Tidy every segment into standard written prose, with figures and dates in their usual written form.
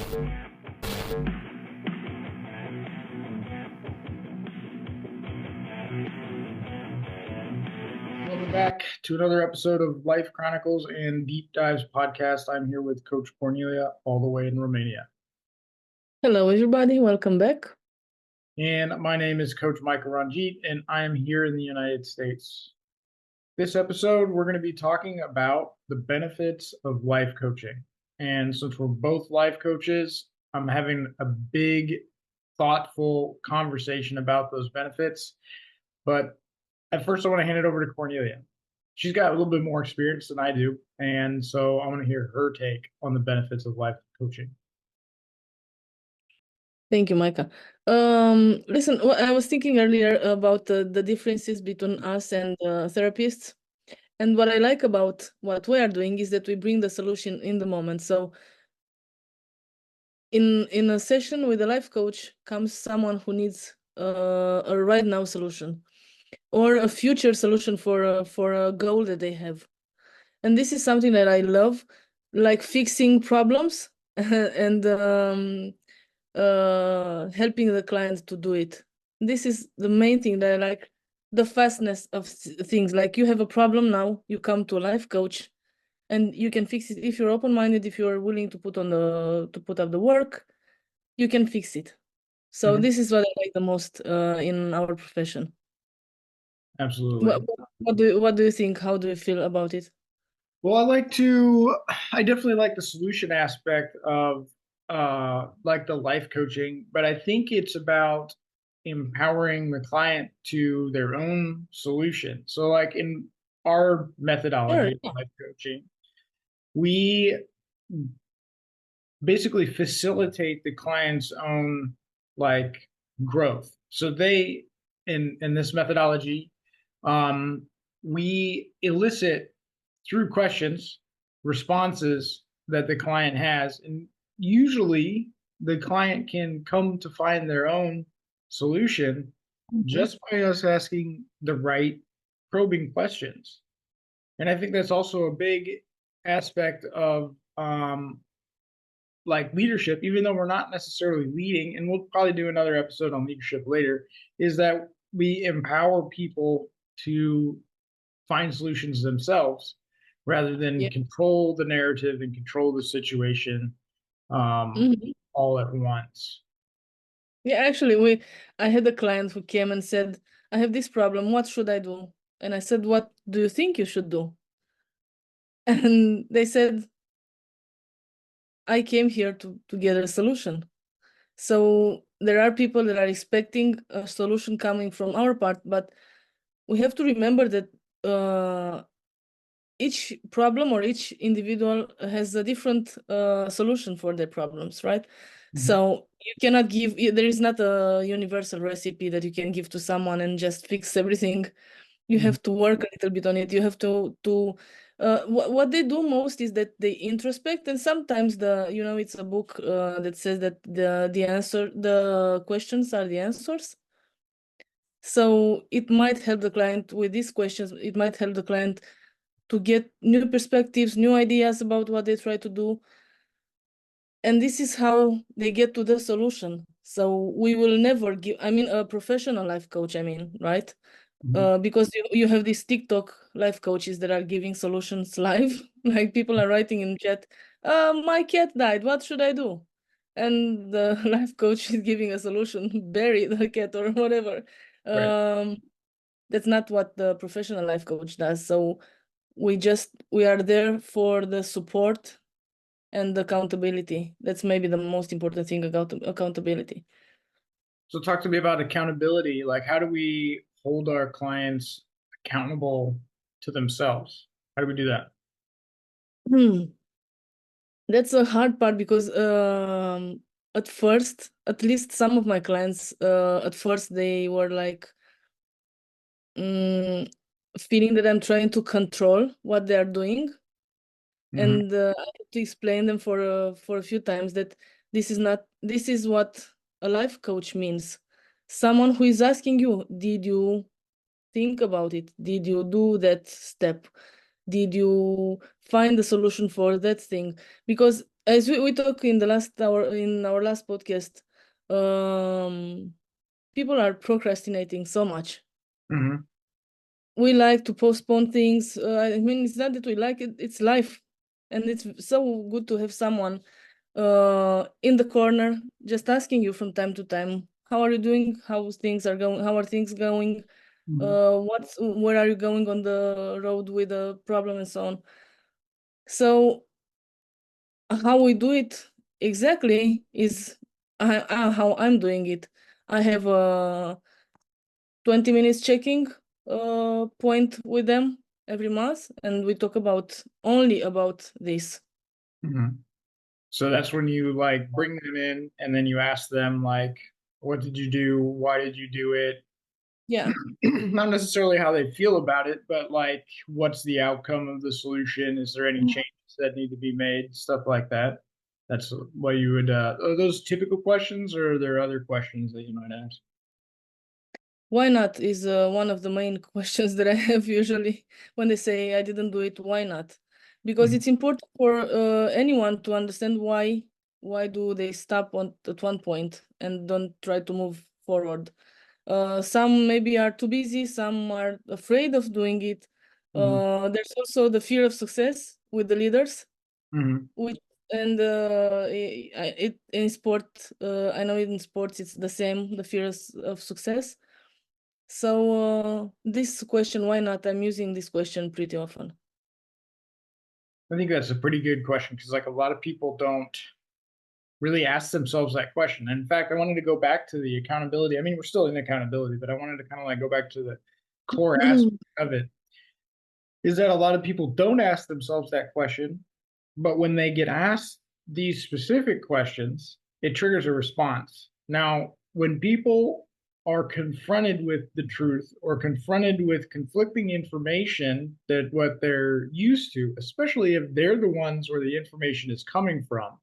Welcome back to another episode of Life Chronicles and Deep Dives podcast. I'm here with Coach Cornelia, all the way in Romania. Hello, everybody. Welcome back. And my name is Coach Mika Ranjit, and I am here in the United States. This episode, we're going to be talking about the benefits of life coaching. And since we're both life coaches, I'm having a big, thoughtful conversation about those benefits. But at first, I want to hand it over to Cornelia. She's got a little bit more experience than I do, and so I want to hear her take on the benefits of life coaching. Thank you, Micah. Listen, I was thinking earlier about the differences between us and therapists. And what I like about what we are doing is that we bring the solution in the moment. So in a session with a life coach comes someone who needs a right now solution or a future solution for a goal that they have. And this is something that I love, like fixing problems and helping the client to do it. This is the main thing that I like, the fastness of things. Like you have a problem now, you come to a life coach and you can fix it. If you're open-minded, if you're willing to put up the work, you can fix it. So this is what I like the most in our profession. Absolutely. What do you think? How do you feel about it? Well, I definitely like the solution aspect of like the life coaching, but I think it's about empowering the client to their own solution. So like in our methodology of life coaching, we basically facilitate the client's own like growth. So they in this methodology, we elicit through questions responses that the client has, and usually the client can come to find their own solution just by us asking the right probing questions. And I think that's also a big aspect of like leadership, even though we're not necessarily leading, and we'll probably do another episode on leadership later, is that we empower people to find solutions themselves rather than control the narrative and control the situation all at once. Yeah, actually, I had a client who came and said, I have this problem, what should I do? And I said, what do you think you should do? And they said, I came here to get a solution. So there are people that are expecting a solution coming from our part, but we have to remember that each problem or each individual has a different solution for their problems, right? So you cannot there is not a universal recipe that you can give to someone and just fix everything. You have to work a little bit on it. You have to what they do most is that they introspect, and sometimes it's a book that says that the questions are the answers. So it might help the client with these questions. It might help the client to get new perspectives, new ideas about what they try to do. And this is how they get to the solution. So we will never give, a professional life coach, right? Because you have these TikTok life coaches that are giving solutions live. Like people are writing in chat, my cat died, what should I do? And the life coach is giving a solution, bury the cat or whatever. Right. That's not what the professional life coach does. So we are there for the support and accountability. That's maybe the most important thing about accountability. So talk to me about accountability. Like, how do we hold our clients accountable to themselves? How do we do that? That's a hard part because at first, at least some of my clients, at first they were like feeling that I'm trying to control what they are doing. And I had to explain them for a few times that this is what a life coach means. Someone who is asking you, did you think about it? Did you do that step? Did you find the solution for that thing? Because as we talked in the last hour in our last podcast, people are procrastinating so much. Mm-hmm. We like to postpone things. I mean, it's not that we like it, it's life. And it's so good to have someone in the corner just asking you from time to time, how are you doing? How things are going? How are things going? Mm-hmm. Where are you going on the road with a problem and so on? So how we do it exactly is how I'm doing it. I have a 20 minutes checking point with them every month, and we talk about only about this. Mm-hmm. So that's when you like bring them in and then you ask them like, what did you do? Why did you do it? Yeah. Not necessarily how they feel about it, but like, what's the outcome of the solution? Is there any Mhm. changes that need to be made? Stuff like that. That's what you would, are those typical questions or are there other questions that you might ask? Why not is one of the main questions that I have usually when they say I didn't do it. Why not? Because Mhm. it's important for anyone to understand why do they stop at one point and don't try to move forward. Some maybe are too busy, some are afraid of doing it. Mhm. There's also the fear of success with the leaders, Mhm. which and it in sport, I know in sports it's the same, the fears of success. So this question, why not? I'm using this question pretty often. I think that's a pretty good question because like a lot of people don't really ask themselves that question. And in fact, I wanted to go back to the accountability. I mean, we're still in accountability, but I wanted to kind of like go back to the core aspect of it is that a lot of people don't ask themselves that question, but when they get asked these specific questions, it triggers a response. Now, when people are confronted with the truth or confronted with conflicting information that what they're used to, especially if they're the ones where the information is coming from,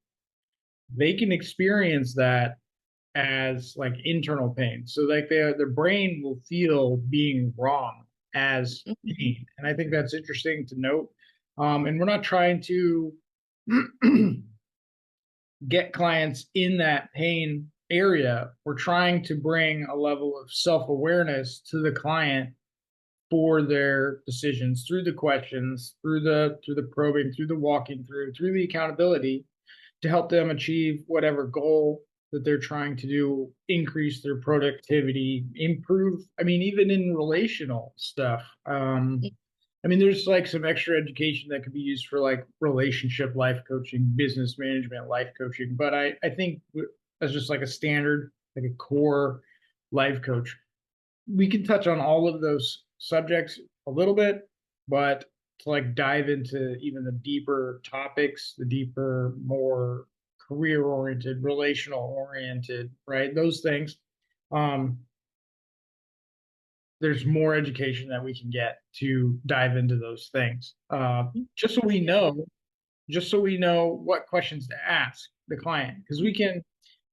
they can experience that as like internal pain. So like their brain will feel being wrong as Mhm. pain. And I think that's interesting to note. And we're not trying to get clients in that pain area. We're trying to bring a level of self-awareness to the client for their decisions through the questions, through the probing, through the walking through the accountability to help them achieve whatever goal that they're trying to do, increase their productivity, improve. I mean, even in relational stuff. I mean, there's like some extra education that could be used for like relationship life coaching, business management life coaching. But I think as just like a standard, like a core life coach, we can touch on all of those subjects a little bit, but to like dive into even the deeper topics, the deeper, more career oriented, relational oriented, right? Those things. Um, there's more education that we can get to dive into those things. Just so we Yeah. know, just so we know what questions to ask the client, because we can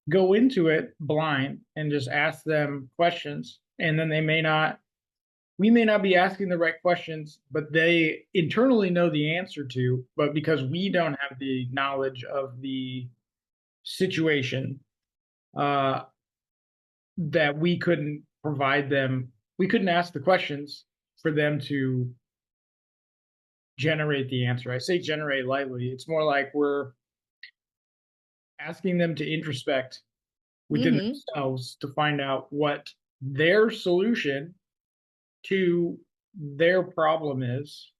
go into it blind and just ask them questions, and then we may not be asking the right questions, but they internally know the answer to, but because we don't have the knowledge of the situation, uh, that we couldn't provide them, we couldn't ask the questions for them to generate the answer. I say generate lightly. It's more like we're asking them to introspect within Mm-hmm. themselves to find out what their solution to their problem is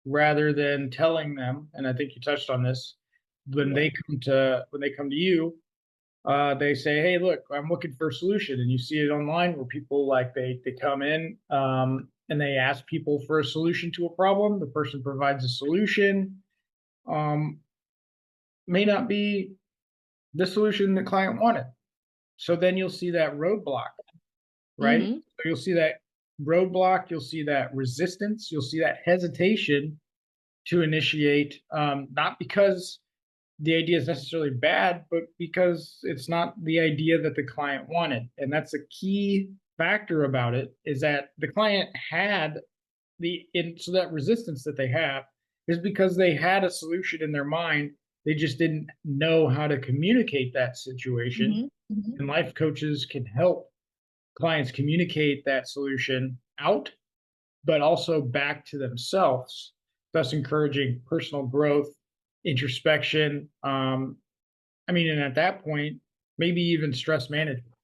rather than telling them, and I think you touched on this, Yeah. when they come to you, they say, "Hey, look, I'm looking for a solution," and you see it online where people like they come in and they ask people for a solution to a problem. The person provides a solution, um, may not be the solution the client wanted. So then you'll see that roadblock, right? Mm-hmm. So you'll see that roadblock, you'll see that resistance, you'll see that hesitation to initiate, not because the idea is necessarily bad, but because it's not the idea that the client wanted. And that's a key factor about it is that the client had so that resistance that they have is because they had a solution in their mind They just didn't know how to communicate that situation. Mm-hmm. Mm-hmm. And life coaches can help clients communicate that solution out, but also back to themselves, thus encouraging personal growth, introspection. And at that point, maybe even stress management.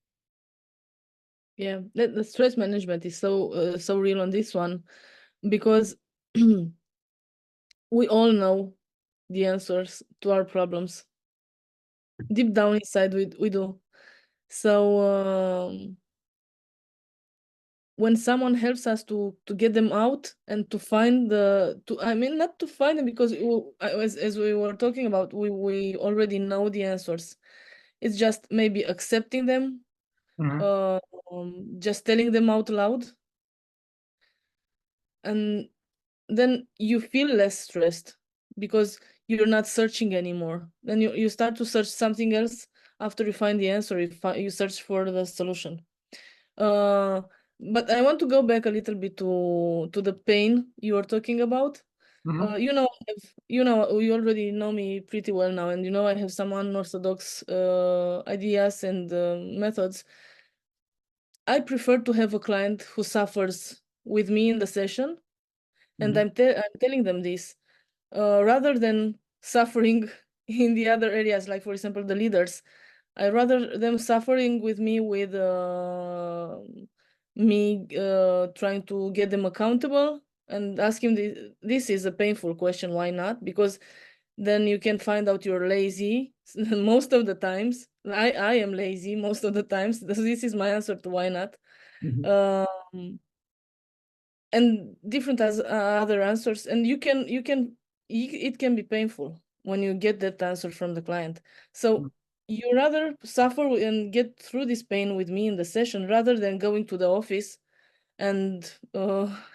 Yeah, the stress management is so real on this one, because we all know the answers to our problems. Deep down inside, we do. So when someone helps us to get them out and to find the to I mean not to find them, because as we were talking about, we already know the answers. It's just maybe accepting them, Mhm. uh, just telling them out loud, and then you feel less stressed because you're not searching anymore. Then you start to search something else. After you find the answer, you search for the solution. uh but I want to go back a little bit to the pain you were talking about. Mhm. You already know me pretty well now, and I have some unorthodox ideas and methods. I prefer to have a client who suffers with me in the session, and Mhm. I'm telling them this, rather than suffering in the other areas, like for example the leaders. I rather them suffering with me, with me trying to get them accountable and asking this is a painful question, why not? Because then you can find out you're lazy most of the times. I am lazy most of the times. This is my answer to why not. Mhm. um, and different as other answers, and it can be painful when you get that answer from the client. So you rather suffer and get through this pain with me in the session, rather than going to the office and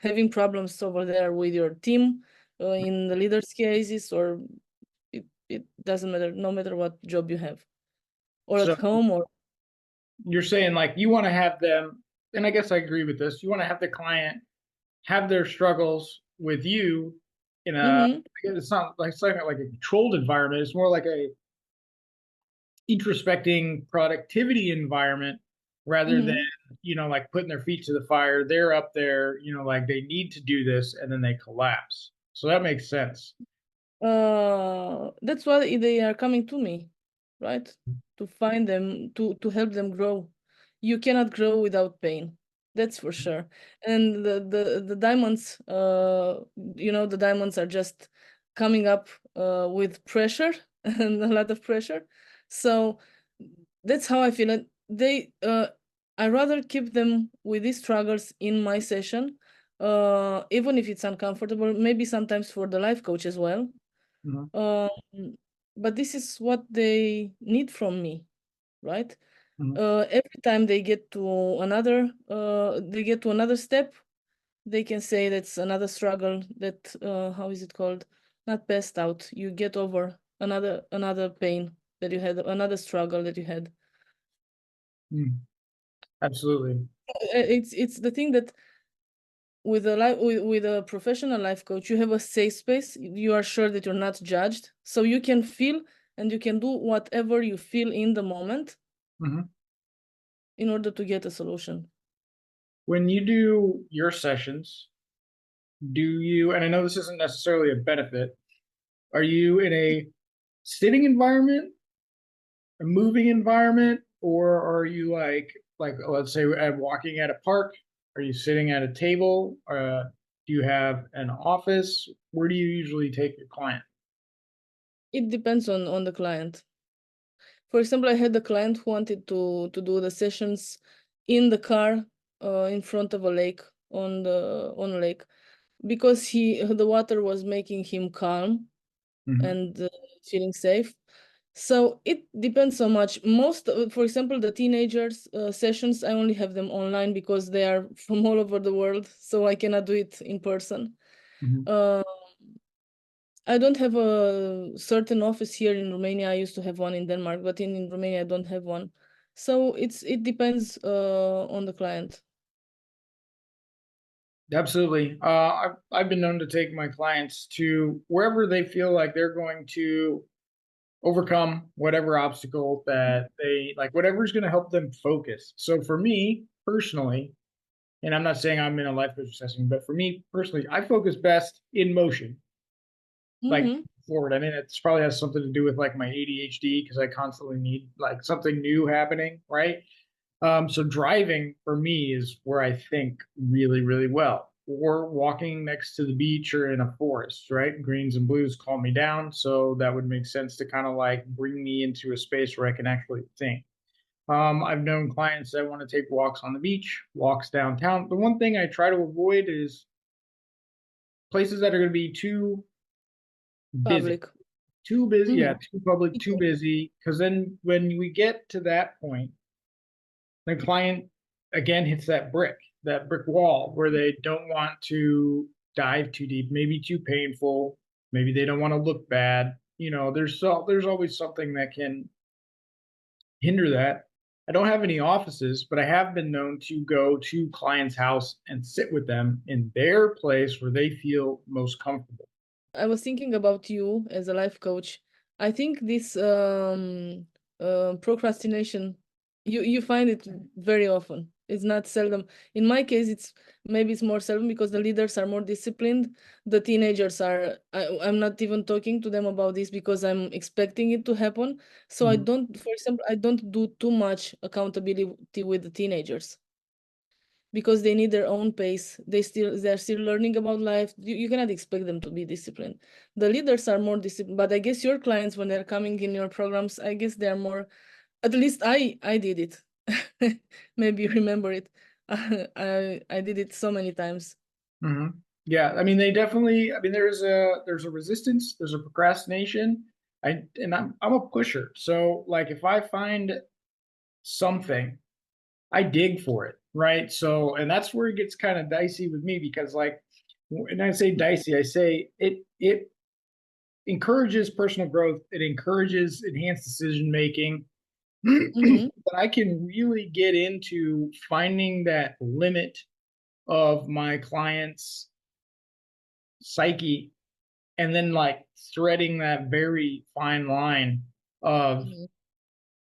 having problems over there with your team, in the leaders cases, or it doesn't matter, no matter what job you have, or at So home, or you're saying like you want to have them, and I guess I agree with this. You want to have the client have their struggles with you in a, mm-hmm. it's not like a controlled environment. It's more like a introspecting productivity environment rather than, Mm-hmm. like putting their feet to the fire. They're up there, like they need to do this and then they collapse. So that makes sense. That's why they are coming to me, right? To find them, to help them grow. You cannot grow without pain, that's for sure. And the diamonds, the diamonds are just coming up with pressure and a lot of pressure. So that's how I feel it. I rather keep them with these struggles in my session, even if it's uncomfortable, maybe sometimes for the life coach as well. Mhm. um, but this is what they need from me, right? Mhm. Every time they get to another step, they can say that's another struggle, that how is it called? Not passed out. You get over another pain that you had, another struggle that you had. Mhm. Absolutely. It's the thing that with a professional life coach, you have a safe space. You are sure that you're not judged, so you can feel and you can do whatever you feel in the moment Mhm. in order to get a solution. When you do your sessions, do you, and I know this isn't necessarily a benefit, are you in a sitting environment, a moving environment, or are you like let's say walking at a park? Are you sitting at a table? Do you have an office? Where do you usually take your client? It depends on the client. For example, I had a client who wanted to do the sessions in the car, in front of a lake, on a lake, because the water was making him calm Mhm. and feeling safe. So it depends so much. For example, the teenagers sessions, I only have them online because they are from all over the world, so I cannot do it in person. Mhm. Uh, I don't have a certain office here in Romania. I used to have one in Denmark, but in Romania I don't have one. So it depends on the client. Absolutely. I've been known to take my clients to wherever they feel like they're going to overcome whatever obstacle that they like, whatever's going to help them focus. So for me personally, and I'm not saying I'm in a life coach session, but for me personally, I focus best in motion, like Mm-hmm. forward. I mean, it's probably has something to do with like my ADHD because I constantly need like something new happening, right? So driving for me is where I think really, really well. Or walking next to the beach or in a forest, right? Greens and blues calm me down. So that would make sense to kind of like bring me into a space where I can actually think. I've known clients that want to take walks on the beach, walks downtown. The one thing I try to avoid is places that are going to be too busy. Public. Too busy, yeah, Mm-hmm. too public, too busy. Because then when we get to that point, the client again hits that brick wall where they don't want to dive too deep, maybe too painful, maybe they don't want to look bad. There's always something that can hinder that. I don't have any offices, but I have been known to go to clients' house and sit with them in their place where they feel most comfortable. I was thinking about you as a life coach. I think this procrastination, you find it very often. It's not seldom. In my case, it's more seldom because the leaders are more disciplined. The teenagers are. I'm not even talking to them about this because I'm expecting it to happen. So I Mhm. don't, for example, I don't do too much accountability with the teenagers because they need their own pace. They're still learning about life. You cannot expect them to be disciplined. The leaders are more disciplined, but I guess your clients, when they're coming in your programs, I guess they're more, at least I did it. Maybe you remember it. I did it so many times. Mhm. Yeah, I mean they definitely. I mean there's a resistance, there's a procrastination. I'm a pusher. So like if I find something, I dig for it, right? So and that's where it gets kind of dicey with me because like when I say dicey, I say it encourages personal growth, it encourages enhanced decision making. Mm-hmm. But I can really get into finding that limit of my client's psyche and then like threading that very fine line of Mm-hmm.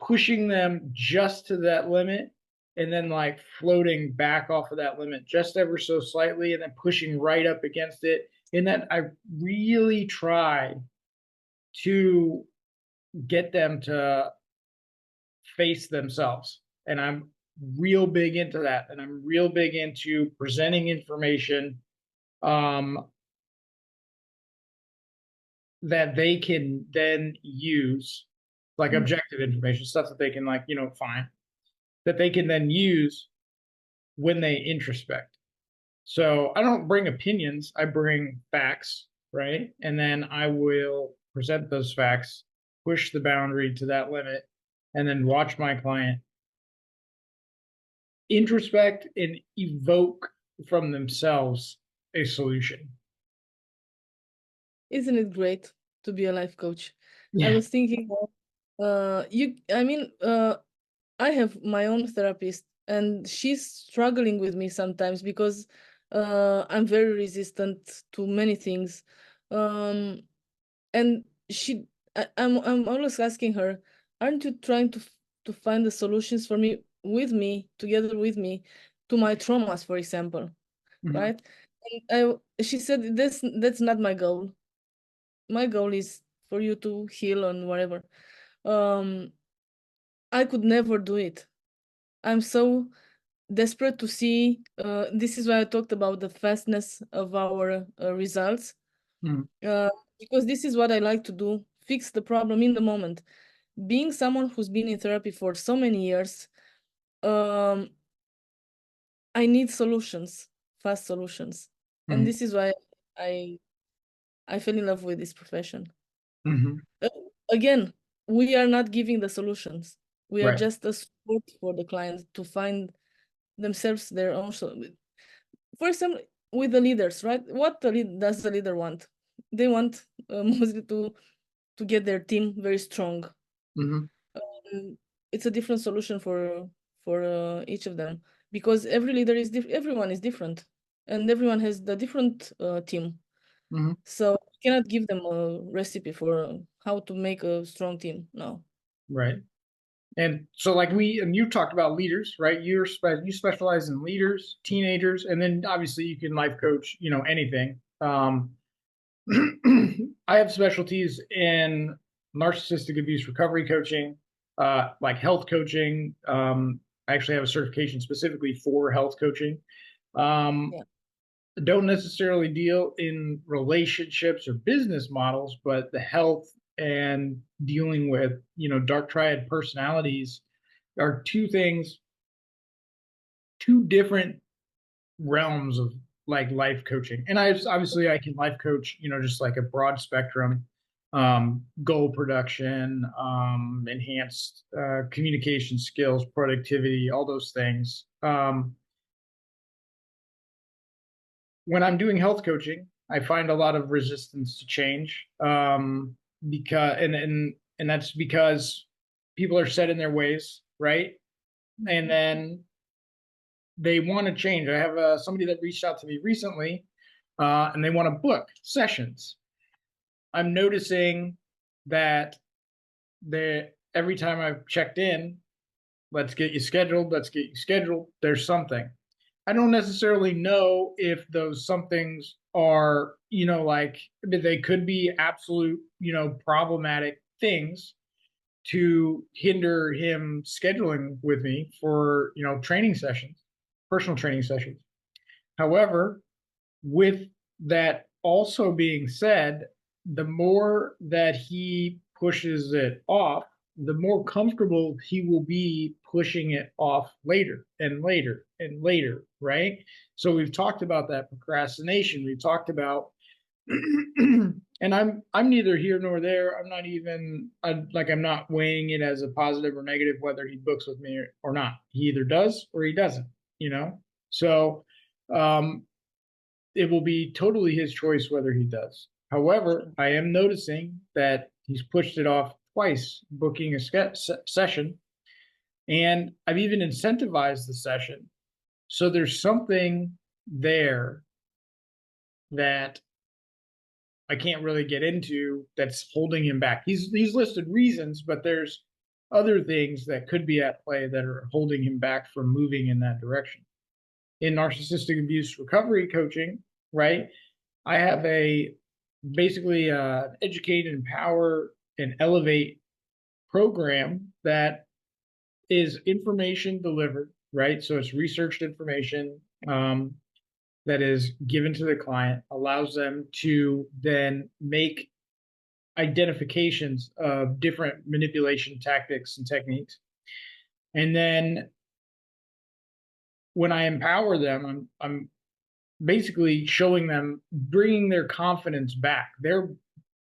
pushing them just to that limit and then like floating back off of that limit just ever so slightly and then pushing right up against it. And that I really try to get them to face themselves. And I'm real big into that. And I'm real big into presenting information um, that they can then use, like objective information, stuff that they can like, find that they can then use when they introspect. So I don't bring opinions, I bring facts, right? And then I will present those facts, push the boundary to that limit, and then watch my client introspect and evoke from themselves a solution. Isn't it great to be a life coach? I Yeah. was thinking, I mean, I have my own therapist, and she's struggling with me sometimes because I'm very resistant to many things. Um, and I'm always asking her, aren't you trying to find the solutions for me with me, together with me, to my traumas, for example, Mhm. right? And she said, that's not my goal. My goal is for you to heal and whatever. Um, I could never do it. I'm so desperate to see. This is why I talked about the fastness of our results, Mhm. uh, because this is what I like to do: fix the problem in the moment. Being someone who's been in therapy for so many years, um, I need solutions, fast solutions, and Mhm. this is why I I fell in love with this profession. Mhm. Uh, Again, we are not giving the solutions. We are Right. just a support for the client to find themselves their own. For example, with the leaders, right? What does the leader want? They want mostly to get their team very strong. Mhm. It's a different solution for each of them because every leader is everyone is different, and everyone has the different team. Mhm. So you cannot give them a recipe for how to make a strong team. No. Right. And so, like and you talked about leaders, right? You specialize in leaders, teenagers, and then obviously you can life coach, anything. I have specialties in narcissistic abuse recovery coaching, like health coaching. I actually have a certification specifically for health coaching. Um, Yeah. don't necessarily deal in relationships or business models, but the health and dealing with, dark triad personalities are two different realms of like life coaching. And I can life coach, just like a broad spectrum, goal production, enhanced communication skills, productivity, all those things. When I'm doing health coaching, I find a lot of resistance to change, because and that's because people are set in their ways, right? And then they want to change. I have somebody that reached out to me recently, and they want to book sessions. I'm noticing that every time I've checked in, let's get you scheduled, let's get you scheduled. There's something. I don't necessarily know if those somethings are, like they could be absolute, problematic things to hinder him scheduling with me for, training sessions, personal training sessions. However, with that also being said, the more that he pushes it off, the more comfortable he will be pushing it off later and later and later, right? So we've talked about that procrastination. We've talked about and I'm neither here nor there. I'm not even I'm not weighing it as a positive or negative whether he books with me or not. He either does or he doesn't, you know. So um, it will be totally his choice whether he does. However, I am noticing that he's pushed it off twice, booking a session, and I've even incentivized the session. So there's something there that I can't really get into that's holding him back. He's listed reasons, but there's other things that could be at play that are holding him back from moving in that direction. In narcissistic abuse recovery coaching, right? I have a basically educate, empower, and elevate program that is information delivered, right? So it's researched information, that is given to the client, allows them to then make identifications of different manipulation tactics and techniques. And then when I empower them, I'm basically showing them, bringing their confidence back. Their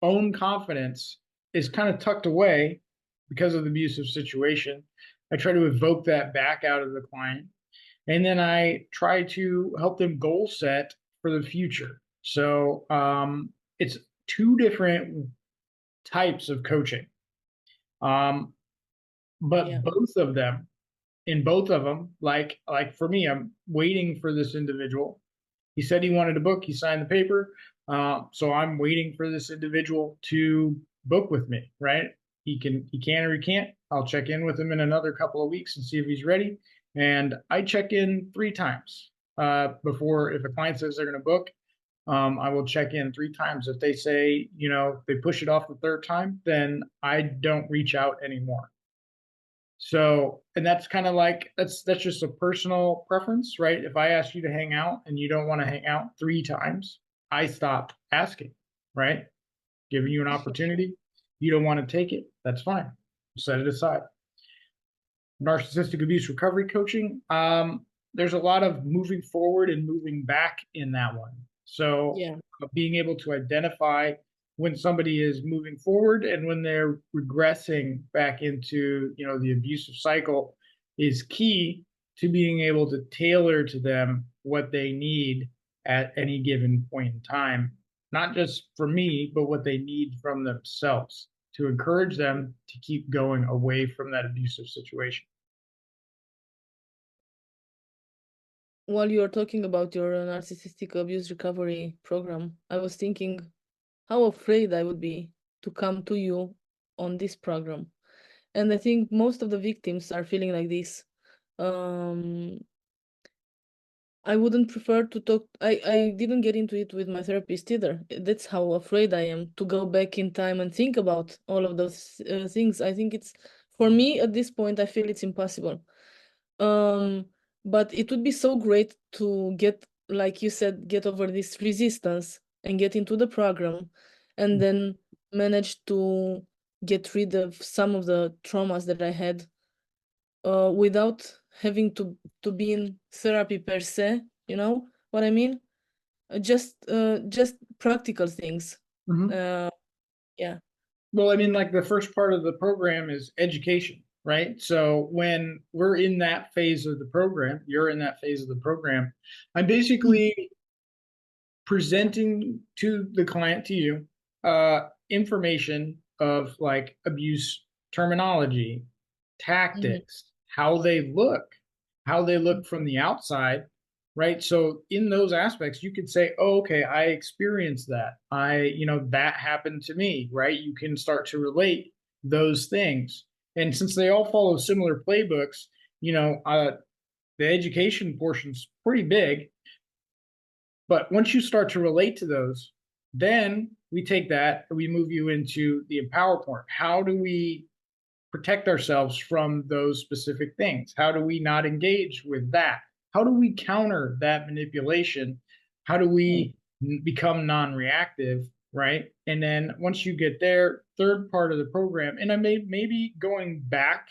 own confidence is kind of tucked away because of the abusive situation. I try to evoke that back out of the client. And then I try to help them goal set for the future. So it's two different types of coaching. Um, Yeah. but in both of them, like for me, I'm waiting for this individual. He said he wanted to book. He signed the paper. So I'm waiting for this individual to book with me, right? He can or he can't. I'll check in with him in another couple of weeks and see if he's ready. And I check in 3 times before, if a client says they're going to book, I will check in 3 times. If they say, they push it off the third time, then I don't reach out anymore. So, and that's kind of like that's just a personal preference, right? If I ask you to hang out and you don't want to hang out 3 times, I stop asking, right? Giving you an opportunity, you don't want to take it, that's fine. Set it aside. Narcissistic abuse recovery coaching. There's a lot of moving forward and moving back in that one. So Yeah. being able to identify when somebody is moving forward and when they're regressing back into, the abusive cycle is key to being able to tailor to them what they need at any given point in time, not just for me, but what they need from themselves to encourage them to keep going away from that abusive situation. while you were talking about your narcissistic abuse recovery program, I was thinking how afraid I would be to come to you on this program. And I think most of the victims are feeling like this. Um, I wouldn't prefer to talk. I didn't get into it with my therapist either. That's how afraid I am to go back in time and think about all of those things. I think it's, for me at this point, I feel it's impossible. Um, but it would be so great to get, like you said, get over this resistance and get into the program and then manage to get rid of some of the traumas that I had without having to be in therapy per se, you know what I mean? Just practical things. Mhm. Uh, yeah. Well, I mean, like the first part of the program is education, right? So when we're in that phase of the program, you're in that phase of the program, I'm basically presenting to the client, to you, information of like abuse terminology, Mhm. tactics, how they look from the outside, right? So in those aspects, you could say, oh, okay, I experienced that. That happened to me, right? You can start to relate those things. And since they all follow similar playbooks, you know, uh, the education portion's pretty big, but once you start to relate to those, then we take that and we move you into the empower part. How do we protect ourselves from those specific things? How do we not engage with that? How do we counter that manipulation? How do we become non reactive? Right. And then once you get there, third part of the program, and I maybe going back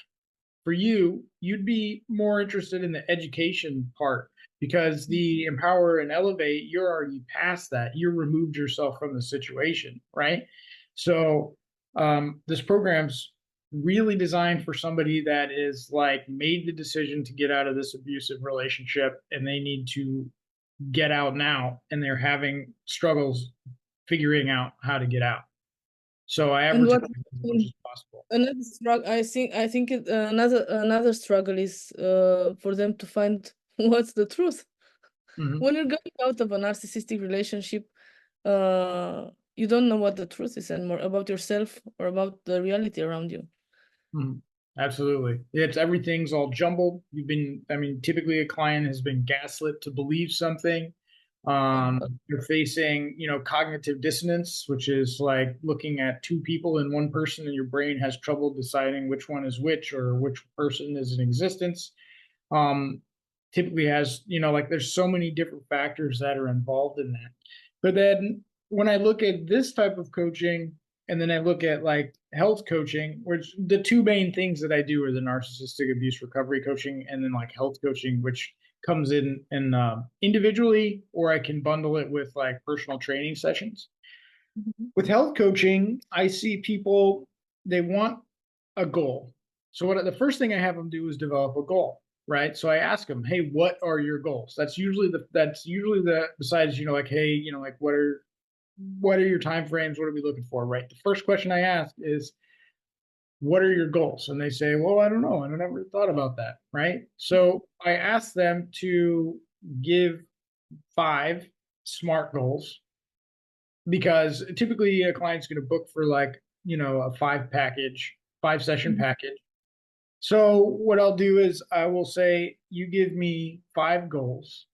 for you, you'd be more interested in the education part because the empower and elevate, you're already past that. You removed yourself from the situation, right? So this program's really designed for somebody that is like made the decision to get out of this abusive relationship and they need to get out now and they're having struggles figuring out how to get out. So I And advertise what as much as possible. another struggle, I think another struggle is for them to find what's the truth. Mhm. When you're going out of a narcissistic relationship, you don't know what the truth is anymore about yourself or about the reality around you. Mhm. Absolutely. Everything's all jumbled. I mean, typically a client has been gaslit to believe something. You're facing, cognitive dissonance, which is like looking at two people in one person and your brain has trouble deciding which one is which or which person is in existence. Um, Typically has, like there's so many different factors that are involved in that. But then when I look at this type of coaching, and then I look at like health coaching, which the two main things that I do are the narcissistic abuse recovery coaching and then like health coaching, which comes in and individually, or I can bundle it with like personal training sessions. Mhm. With health coaching, I see people, they want a goal. So what the first thing I have them do is develop a goal, right? So I ask them, "Hey, what are your goals?" That's usually the besides, like, "Hey, like what are your time frames? What are we looking for?" Right? The first question I ask is, "What are your goals?" And they say, "Well, I don't know. I never thought about that." Right? So I ask them to give 5 SMART goals because typically a client's going to book for like a 5 session Mhm. package. So what I'll do is I will say you give me 5 goals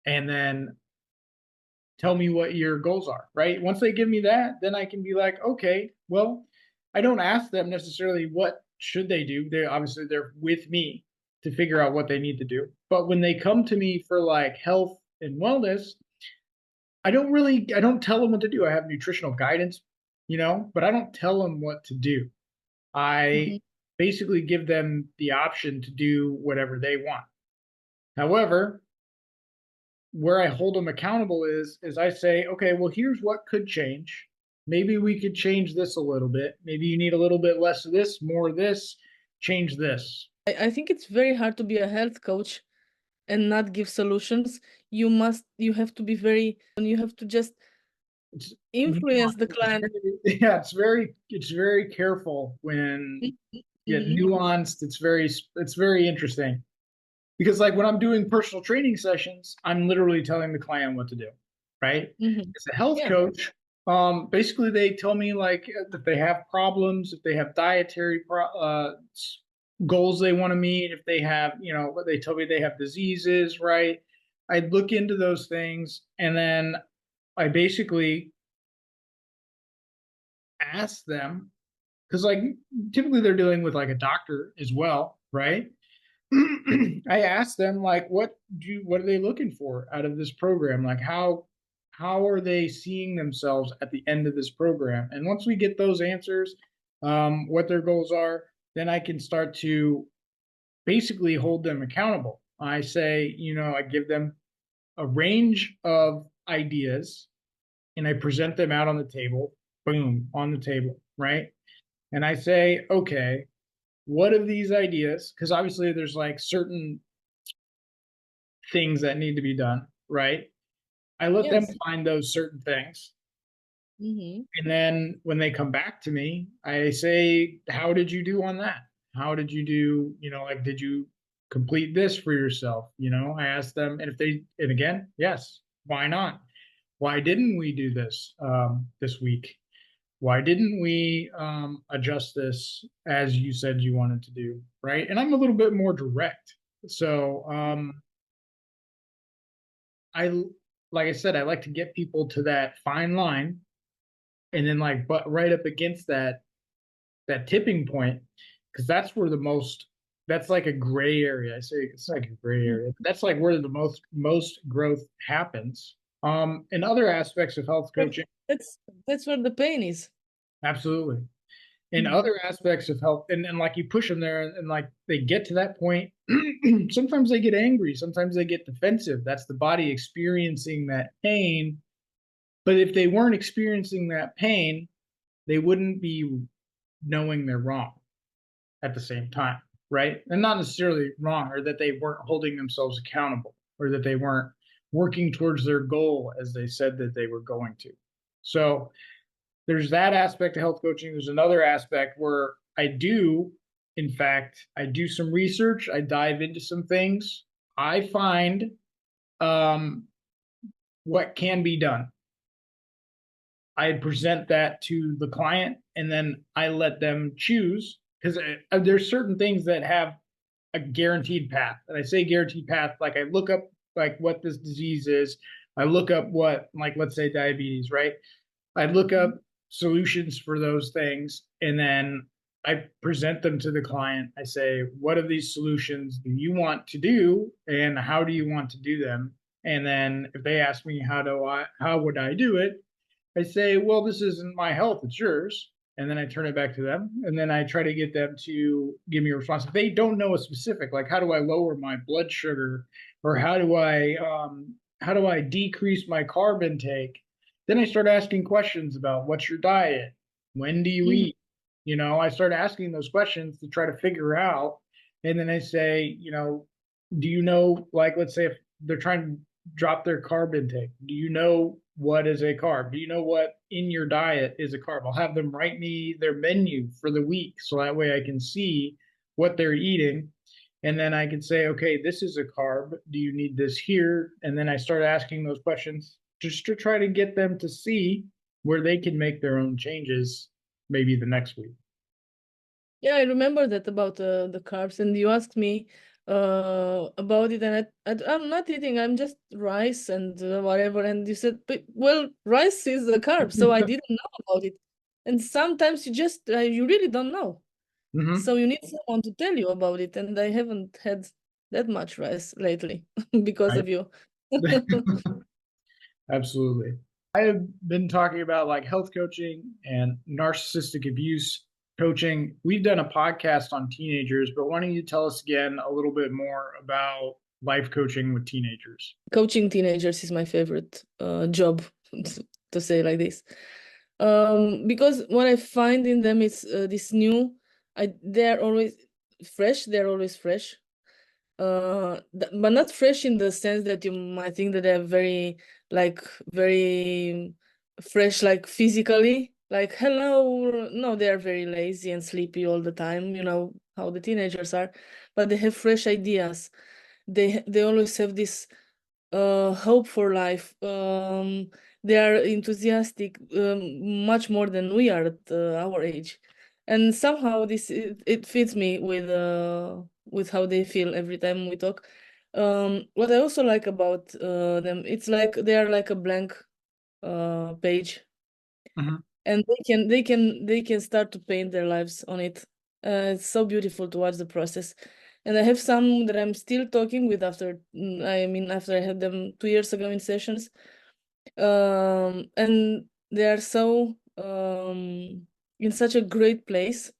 and then tell me what your goals are, right? Once they give me that, then I can be like, okay, well, I don't ask them necessarily what should they do. They're with me to figure out what they need to do. But when they come to me for like health and wellness, I don't tell them what to do. I have nutritional guidance, but I don't tell them what to do. I Mhm. basically give them the option to do whatever they want. However, where I hold them accountable is I say, okay, well, here's what could change. Maybe we could change this a little bit. Maybe you need a little bit less of this, more of this, change this. I think it's very hard to be a health coach and not give solutions. You have to be very, and you have to just It's influence the client. yeah, it's very careful when get Mhm. nuanced. It's very interesting. Because like when I'm doing personal training sessions, I'm literally telling the client what to do, right? Mm-hmm. As a health Yeah. coach, basically they tell me like if they have problems, if they have dietary goals they want to meet, if they have, they tell me they have diseases, right? I look into those things and then I basically ask them because like typically they're dealing with like a doctor as well, right? I asked them like what are they looking for out of this program? Like how are they seeing themselves at the end of this program? And once we get those answers, what their goals are, then I can start to basically hold them accountable. I say, I give them a range of ideas and I present them out on the table, boom, on the table, right? And I say, okay, what of these ideas? Because obviously there's like certain things that need to be done, right? I let them Yes. find those certain things. Mm-hmm. And then when they come back to me, I say, how did you do on that? How did you do? Like, did you complete this for yourself? I asked them, and again, yes, why not? Why didn't we do this this week? Why didn't we adjust this as you said you wanted to do? Right. And I'm a little bit more direct. So I like I said, I like to get people to that fine line and then like but right up against that tipping point, because that's like a gray area. I say it's like a gray area. That's like where the most growth happens. In other aspects of health But coaching, that's where the pain is. absolutely. In Mm. other aspects of health, and like you push them there and like they get to that point, sometimes they get angry, sometimes they get defensive. That's the body experiencing that pain. But if they weren't experiencing that pain, they wouldn't be knowing they're wrong at the same time, right? And not necessarily wrong, or that they weren't holding themselves accountable, or that they weren't working towards their goal as they said that they were going to. So there's that aspect of health coaching. There's another aspect where in fact, I do some research, I dive into some things, I find um, what can be done. I present that to the client and then I let them choose because there's certain things that have a guaranteed path. And I say guaranteed path, like I look up like what this disease is. I look up what, like, let's say diabetes, right? I look up solutions for those things and then I present them to the client. I say, what of these solutions do you want to do and how do you want to do them? And then if they ask me how would I do it? I say, well, this isn't my health, it's yours. And then I turn it back to them. And then I try to get them to give me a response. If they don't know a specific, like how do I lower my blood sugar or how do I decrease my carb intake? Then I start asking questions about what's your diet? When do you Mhm. eat? I start asking those questions to try to figure out. And then I say, do you know, like, let's say if they're trying to drop their carb intake, do you know what is a carb? Do you know what in your diet is a carb? I'll have them write me their menu for the week so that way I can see what they're eating. And then I can say, okay, this is a carb. Do you need this here? And then I start asking those questions just to try to get them to see where they can make their own changes maybe the next week. Yeah, I remember that about the carbs, and you asked me about it, and I'm not eating. I'm just rice and whatever. And you said, well, rice is a carb, so I didn't know about it. And sometimes you really don't know, Mm-hmm. so you need someone to tell you about it. And I haven't had that much rice lately because Right. of you. Absolutely. I have been talking about like health coaching and narcissistic abuse coaching. We've done a podcast on teenagers, but why don't you tell us again a little bit more about life coaching with teenagers? Coaching teenagers is my favorite job, to say like this. Because what I find in them is this new. They're always fresh. They're always fresh. But not fresh in the sense that you might think that they're very fresh, like physically. Like hello, no, they are very lazy and sleepy all the time. You know how the teenagers are, but they have fresh ideas. they always have this hope for life. They are enthusiastic, much more than we are at our age, and somehow it fits me with how they feel every time we talk. What I also like about them, it's like they are like a blank page, Mhm. and they can start to paint their lives on it. It's so beautiful to watch the process. And I have some that I'm still talking with after, I mean, after I had them 2 years ago in sessions. And they are so in such a great place.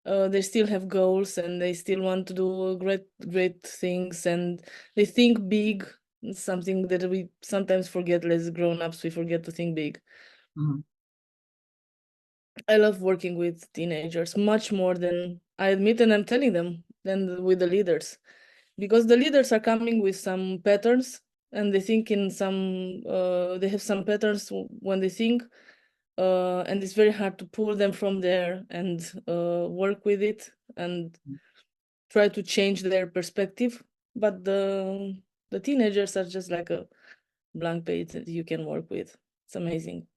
They still have goals and they still want to do great things, and they think big. It's something that we sometimes forget as grown-ups. We forget to think big. Mhm. I love working with teenagers much more than I admit, and I'm telling them, than with the leaders, because the leaders are coming with some patterns, and they think in some they have some patterns when they think, and it's very hard to pull them from there and work with it and try to change their perspective. But the teenagers are just like a blank page that you can work with. It's amazing.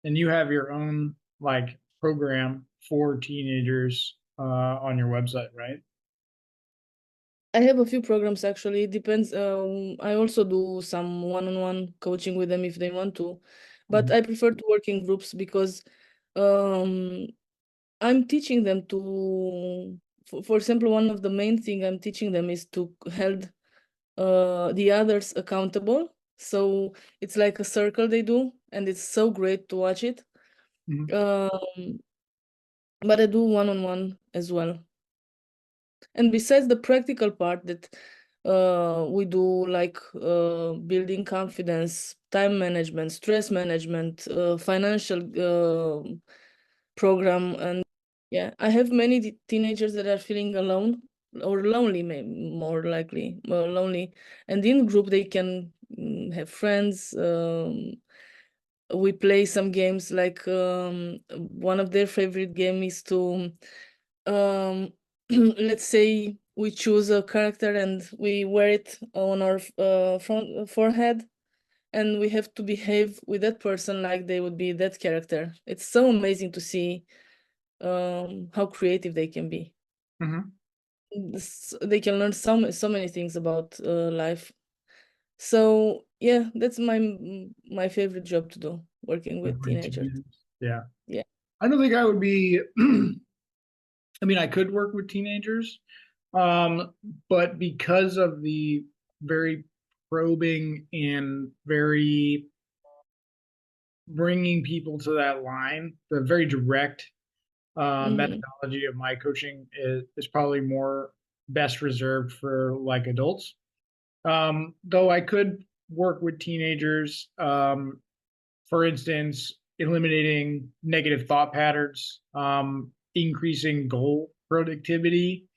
And you have your own like program for teenagers on your website, right? I have a few programs actually. It depends. I also do some one-on-one coaching with them if they want to, but Mhm. I prefer to work in groups because um, I'm teaching them to, for example, one of the main thing I'm teaching them is to hold the others accountable. So it's like a circle they do, and it's so great to watch it. Mhm. Um, but I do one-on-one as well. And besides the practical part that we do, like building confidence, time management, stress management, financial program, and yeah, I have many teenagers that are feeling alone or lonely, more likely lonely, and in group they can have friends. We play some games like one of their favorite game is to um let's say we choose a character and we wear it on our front forehead, and we have to behave with that person like they would be that character. It's so amazing to see how creative they can be. Mhm. They can learn so many things about life. So yeah, that's my favorite job to do, working with With teenagers. teenagers. Yeah. Yeah. I don't think I would be I mean, I could work with teenagers, um, but because of the very probing and very bringing people to that line, the very direct Mm-hmm. methodology of my coaching is probably more best reserved for like adults. Though I could work with teenagers, for instance, eliminating negative thought patterns, increasing goal productivity,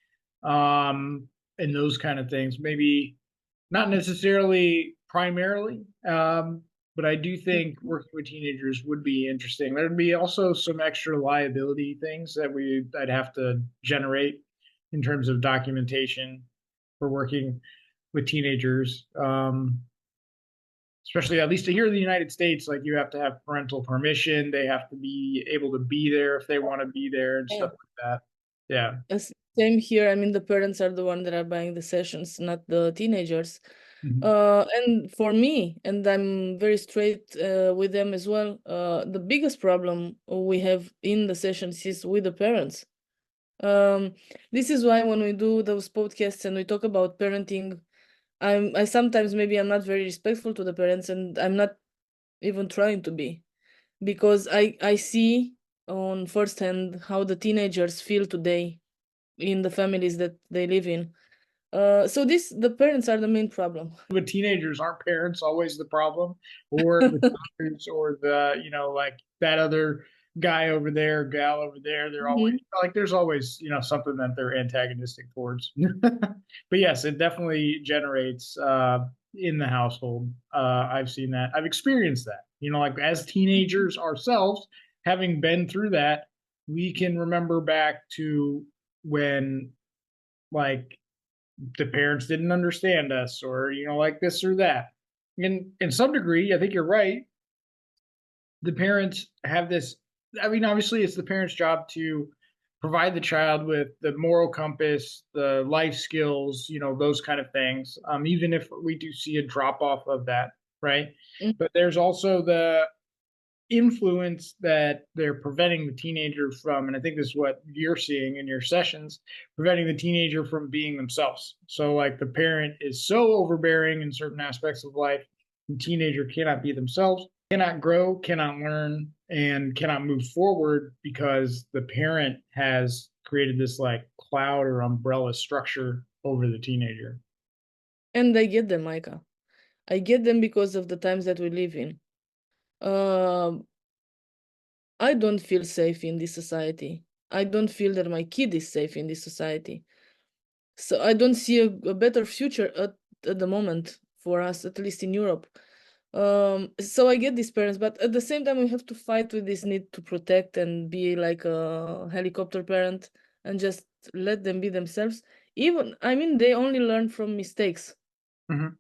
um, and those kind of things. Maybe not necessarily primarily, but I do think working with teenagers would be interesting. There'd be also some extra liability things that I'd have to generate in terms of documentation for working with teenagers. Especially at least here in the United States, like you have to have parental permission. They have to be able to be there if they want to be there and Yeah. stuff like that. Yeah. Same here. I mean, the parents are the one that are buying the sessions, not the teenagers. Mhm. And for me, and I'm very straight with them as well. The biggest problem we have in the sessions is with the parents. Um, this is why when we do those podcasts and we talk about parenting, I sometimes maybe I'm not very respectful to the parents, and I'm not even trying to be, because I see on first hand how the teenagers feel today in the families that they live in. So the parents are the main problem. With teenagers, aren't parents always the problem, or the doctors, or like that other guy over there, gal over there? They're always Mhm. like, there's always something that they're antagonistic towards. But yes, it definitely generates in the household. I've seen that. I've experienced that. Like as teenagers ourselves, having been through that, we can remember back to when like the parents didn't understand us, or like this or that. And in some degree, I think you're right. The parents have this. I mean, obviously, it's the parents' job to provide the child with the moral compass, the life skills, those kind of things. Even if we do see a drop off of that, right? Mm. But there's also the influence that they're preventing the teenager from, and I think this is what you're seeing in your sessions, preventing the teenager from being themselves. So like the parent is so overbearing in certain aspects of life, the teenager cannot be themselves, cannot grow, cannot learn, and cannot move forward because the parent has created this like cloud or umbrella structure over the teenager. And I get them, Micah. I get them because of the times that we live in. Um, I don't feel safe in this society. I don't feel that my kid is safe in this society. So I don't see a better future at the moment for us, at least in Europe. So I get these parents, but at the same time, we have to fight with this need to protect and be like a helicopter parent and just let them be themselves. Even, I mean, they only learn from mistakes. Mhm.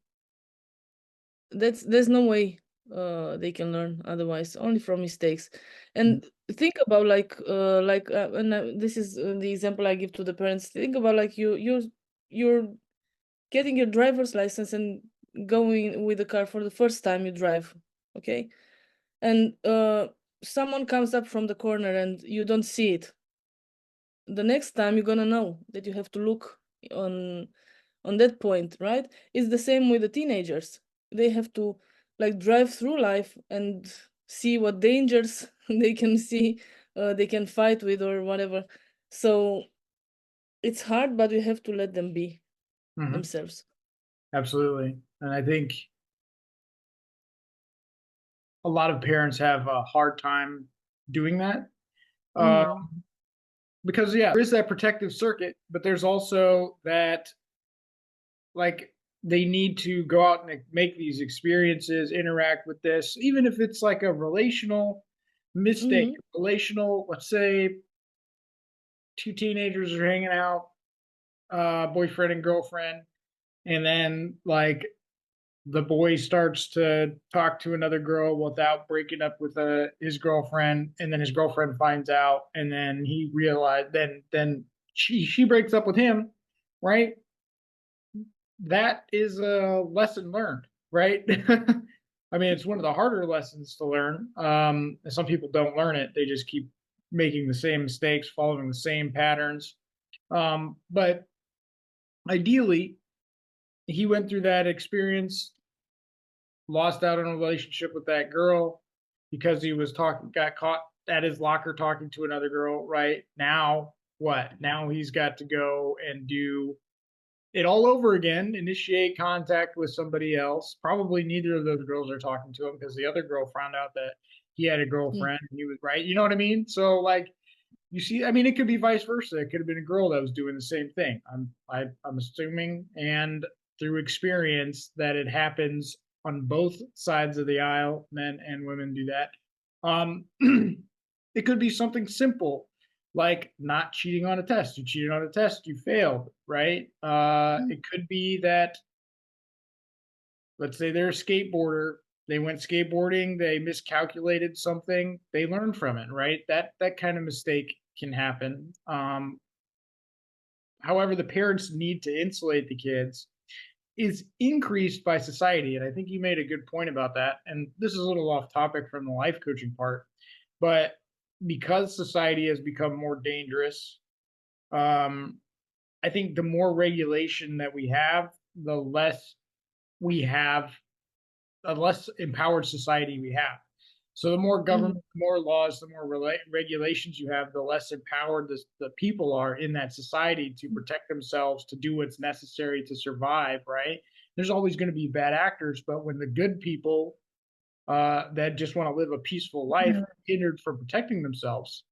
There's no way they can learn otherwise, only from mistakes. And think about and this is the example I give to the parents. Think about like you're getting your driver's license and going with the car for the first time you drive, okay? And someone comes up from the corner and you don't see it. The next time you're gonna know that you have to look on that point, right? It's the same with the teenagers. They have to like drive through life and see what dangers they can see, they can fight with or whatever. So it's hard, but we have to let them be Mhm. themselves. Absolutely. And I think a lot of parents have a hard time doing that. Uh, Mm-hmm. because yeah, there is that protective circuit, but there's also that like they need to go out and make these experiences, interact with this, even if it's like a relational mistake, Mm-hmm. relational, let's say two teenagers are hanging out, boyfriend and girlfriend, and then like the boy starts to talk to another girl without breaking up with his girlfriend, and then his girlfriend finds out, and then he realized then she breaks up with him, right? That is a lesson learned, right? I mean, it's one of the harder lessons to learn. Some people don't learn it; they just keep making the same mistakes, following the same patterns. But ideally, he went through that experience, lost out on a relationship with that girl because he was talking, got caught at his locker talking to another girl. Right now, what? Now he's got to go and do it all over again, initiate contact with somebody else. Probably neither of those girls are talking to him because the other girl found out that he had a girlfriend and he was right. You know what I mean? So like you see, I mean, it could be vice versa. It could have been a girl that was doing the same thing. I'm assuming, and through experience, that it happens on both sides of the aisle. Men and women do that. It could be something simple like not cheating on a test. You cheated on a test, you failed, right? It could be that, let's say they're a skateboarder, they went skateboarding, they miscalculated something, they learned from it, right? That kind of mistake can happen. However, the parents need to insulate the kids is increased by society, and I think you made a good point about that. And this is a little off topic from the life coaching part, but because society has become more dangerous, um, I think the more regulation that we have, the less we have, the less empowered society we have. So the more Mm-hmm. government, the more laws, the more regulations you have, the less empowered the people are in that society to protect themselves, to do what's necessary to survive. Right? There's always going to be bad actors, but when the good people that just want to live a peaceful life are hindered from protecting themselves,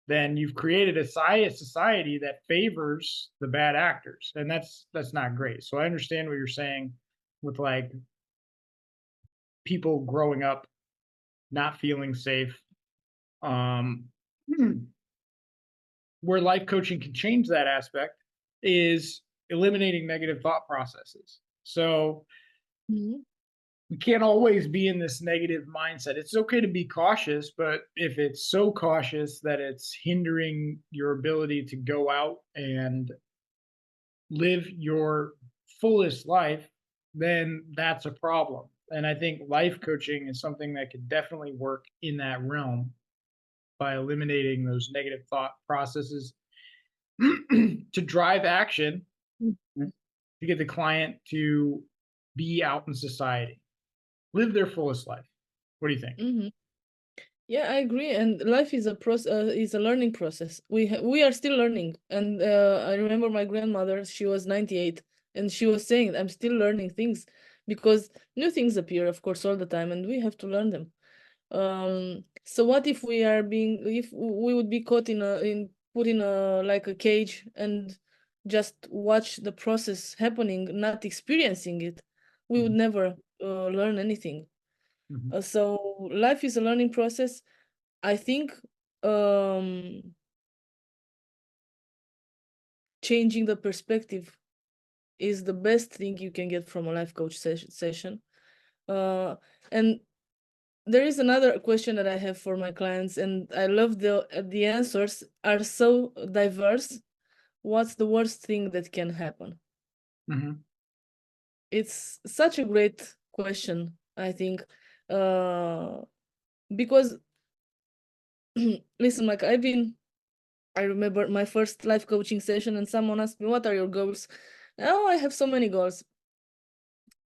then you've created a society that favors the bad actors, and that's not great. So I understand what you're saying with like people growing up not feeling safe. Um, where life coaching can change that aspect is eliminating negative thought processes. So Mhm. we can't always be in this negative mindset. It's okay to be cautious, but if it's so cautious that it's hindering your ability to go out and live your fullest life, then that's a problem. And I think life coaching is something that could definitely work in that realm by eliminating those negative thought processes to drive action to get the client to be out in society, live their fullest life. What do you think? Mhm. Yeah, I agree. And life is a is a learning process. We are still learning. And I remember my grandmother, she was 98, and she was saying, I'm still learning things because new things appear, of course, all the time, and we have to learn them. So what if if we would be caught put in a like a cage and just watch the process happening, not experiencing it, we would Mhm, never learn anything. mhm, So life is a learning process. I think um, changing the perspective is the best thing you can get from a life coach session. Uh, and there is another question that I have for my clients, and I love the answers are so diverse. What's the worst thing that can happen? mhm, It's such a great question, I think, uh, because listen, like I remember my first life coaching session, and someone asked me, "What are your goals?" Oh, I have so many goals,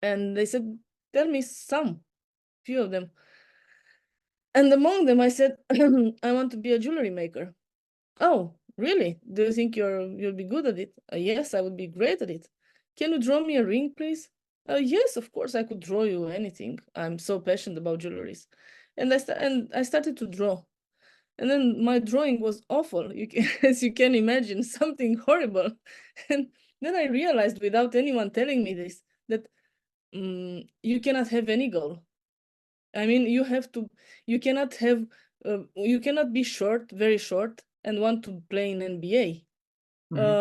and they said, "Tell me some, few of them." And among them, I said, "I want to be a jewelry maker." Oh, really? Do you think you'll be good at it? Yes, I would be great at it. Can you draw me a ring, please? Yes, of course, I could draw you anything. I'm so passionate about jewelries. And I started to draw. And then my drawing was awful, as you can imagine, something horrible. And then I realized, without anyone telling me this, that you cannot have any goal. I mean, you cannot be short, very short, and want to play in NBA. mhm,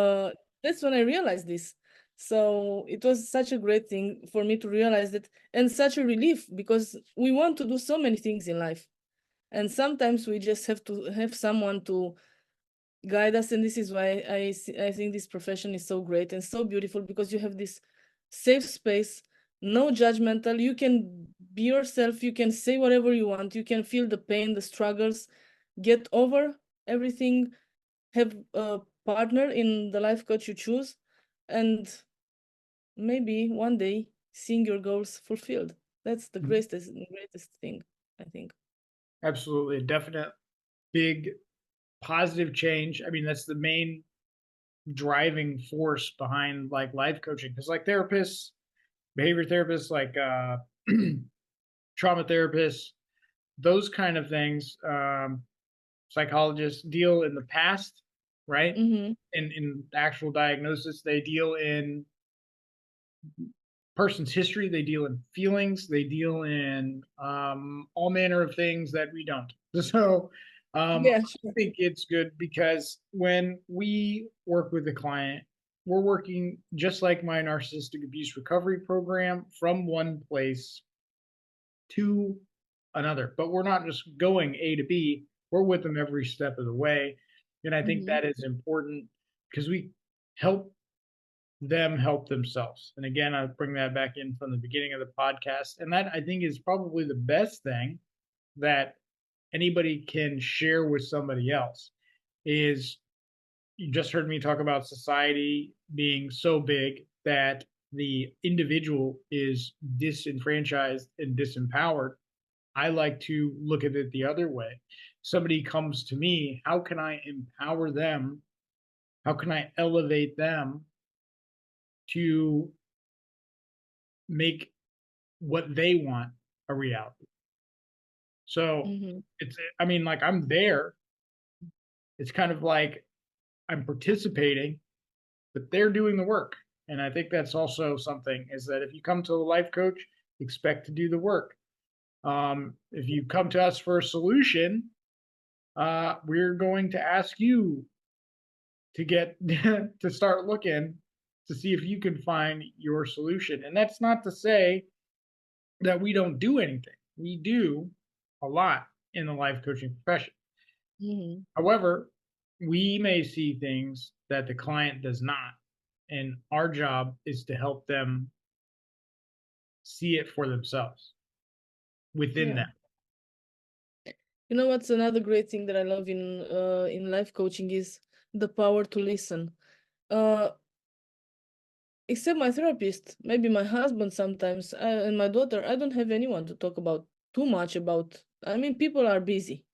That's when I realized this. So it was such a great thing for me to realize that, and such a relief because we want to do so many things in life. And sometimes we just have to have someone to guide us. And this is why I think this profession is so great and so beautiful because you have this safe space, no judgmental. You can be yourself, you can say whatever you want, you can feel the pain, the struggles, get over everything, have a partner in the life coach you choose, and maybe one day seeing your goals fulfilled. That's the mhm. greatest thing, I think. Absolutely. A definite big positive change. I mean, that's the main driving force behind like life coaching. Because like therapists, behavior therapists, like trauma therapists, those kind of things, psychologists deal in the past, right? Mm-hmm. In actual diagnosis, they deal in person's history, they deal in feelings, they deal in all manner of things that we don't. So Yeah, I sure. think it's good because when we work with a client, we're working just like my narcissistic abuse recovery program from one place to another, but we're not just going A to B, we're with them every step of the way. And I think Mm-hmm. that is important because we help them help themselves. And again, I bring that back in from the beginning of the podcast. And that I think is probably the best thing that anybody can share with somebody else is you just heard me talk about society being so big that the individual is disenfranchised and disempowered. I like to look at it the other way. Somebody comes to me, how can I empower them? How can I elevate them to make what they want a reality? So Mm-hmm. it's, I mean, like I'm there. It's kind of like I'm participating, but they're doing the work. And I think that's also something is that if you come to a life coach, expect to do the work. If you come to us for a solution, we're going to ask you to get to start looking to see if you can find your solution. And that's not to say that we don't do anything. We do a lot in the life coaching profession. Mm-hmm. However, we may see things that the client does not. And our job is to help them see it for themselves within Yeah. them. You know what's another great thing that I love in life coaching is the power to listen. Uh, except my therapist, maybe my husband sometimes, and my daughter, I don't have anyone to talk about too much about. I mean, people are busy.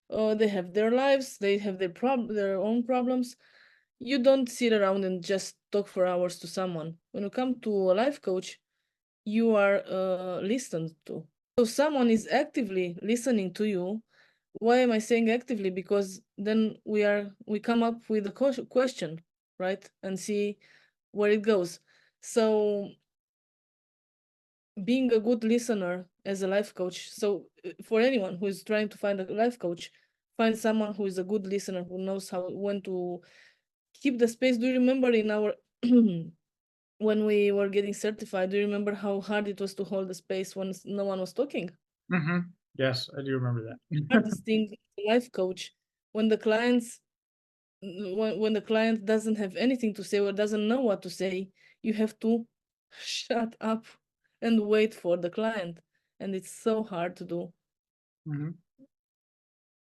They have their lives, they have their own problems. You don't sit around and just talk for hours to someone. When you come to a life coach, you are listened to. So someone is actively listening to you. Why am I saying actively? Because then we come up with a question, right? And see where it goes. So being a good listener as a life coach. So for anyone who is trying to find a life coach, find someone who is a good listener, who knows when to keep the space. Do you remember in our when we were getting certified, do you remember how hard it was to hold the space when no one was talking? Mm-hmm. Yes, I do remember that. Hardest thing as a life coach, when the when the client doesn't have anything to say or doesn't know what to say, you have to shut up and wait for the client. And it's so hard to do. Mhm.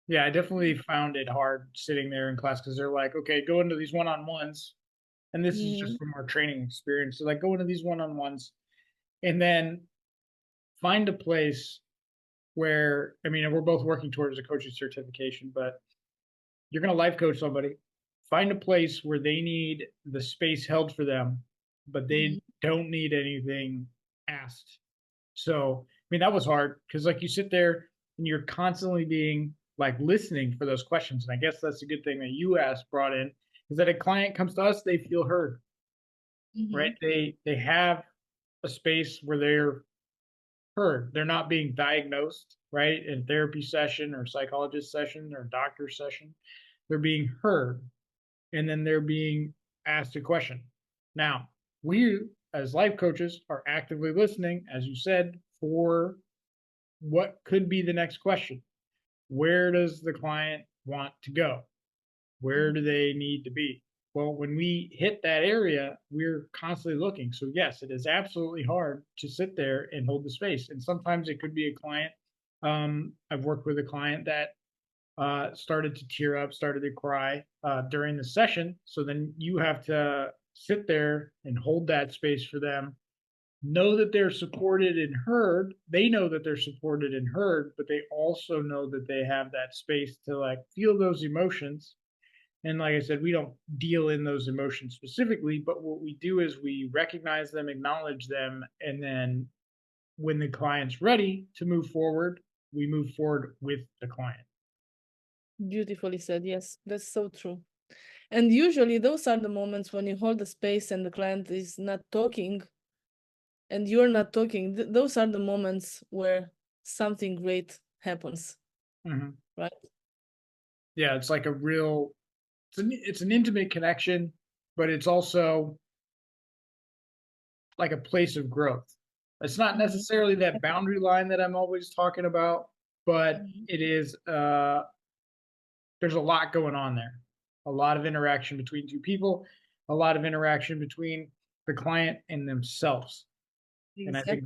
Yeah, I definitely found it hard sitting there in class because they're like, okay, go into these one-on-ones. And this is Mm-hmm. just from our training experience. So like go into these one-on-ones and then find a place where, I mean, we're both working towards a coaching certification, but you're going to life coach somebody. Find a place where they need the space held for them, but they don't need anything asked. So, I mean, that was hard because, like, you sit there and you're constantly being like listening for those questions. And I guess that's a good thing that you asked brought in is that a client comes to us, they feel heard, right? Mm-hmm. They have a space where they're heard. They're not being diagnosed, right? In therapy session or psychologist session or doctor session. They're being heard and then they're being asked a question. Now, we as life coaches are actively listening, as you said, for what could be the next question. Where does the client want to go? Where do they need to be? Well, when we hit that area, we're constantly looking. So, yes, it is absolutely hard to sit there and hold the space. And sometimes it could be a client. I've worked with a client that started to tear up, started to cry during the session. So then you have to sit there and hold that space for them, know that they're supported and heard. They know that they're supported and heard, but they also know that they have that space to like feel those emotions. And like I said, we don't deal in those emotions specifically, but what we do is we recognize them, acknowledge them, and then when the client's ready to move forward, we move forward with the client. Beautifully said. Yes, that's so true. And usually those are the moments when you hold the space and the client is not talking and you're not talking. Those are the moments where something great happens, Mm-hmm. right? Yeah, it's like a real it's an intimate connection, but it's also like a place of growth. It's not Mm-hmm. necessarily that boundary line that I'm always talking about, but Mm-hmm. it is there's a lot going on there. A lot of interaction between two people, a lot of interaction between the client and themselves. And Exactly.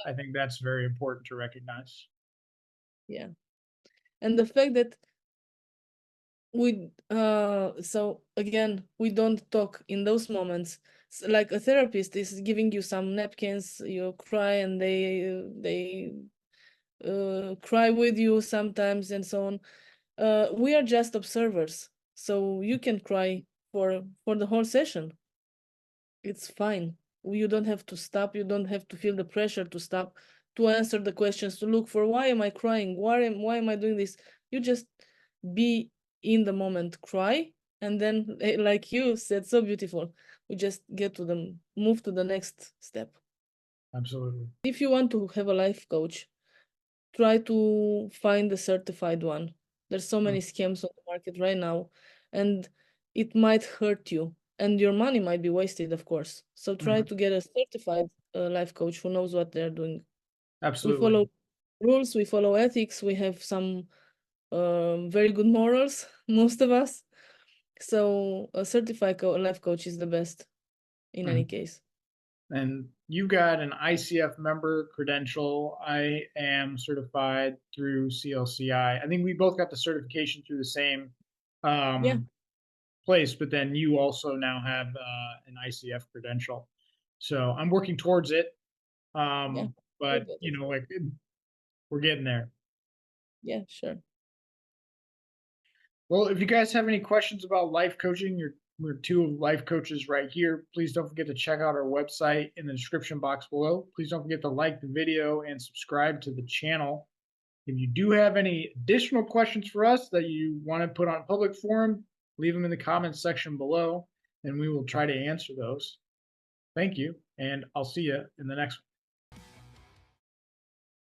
I think that's very important to recognize. Yeah. And the fact that we so again we don't talk in those moments. Like a therapist is giving you some napkins, you cry and they cry with you sometimes and so on. We are just observers, so you can cry for the whole session. It's fine. You don't have to stop. You don't have to feel the pressure to stop, to answer the questions, to look for why am I crying? Why am I doing this? You just be in the moment, cry, and then like you said so beautiful, we just get to the move to the next step. Absolutely. If you want to have a life coach, try to find a certified one. There's so Mm, many scams on the market right now, and it might hurt you. and your money might be wasted, of course. So try Mhm. to get a certified life coach who knows what they're doing. We Absolutely. follow rules, we follow ethics, we have some very good morals, most of us. So a certified life coach is the best in any Mhm. case. And you got an ICF member credential. I am certified through CLCI. I think we both got the certification through the same Yeah, place, but then you also now have an ICF credential. So I'm working towards it. yeah. You'll But get you it. know, like we're getting there. Yeah, sure. Well, if you guys have any questions about life coaching, we're two life coaches right here. Please don't forget to check out our website in the description box below. Please don't forget to like the video and subscribe to the channel. If you do have any additional questions for us that you want to put on public forum, leave them in the comments section below, and we will try to answer those. Thank you, and I'll see you in the next one.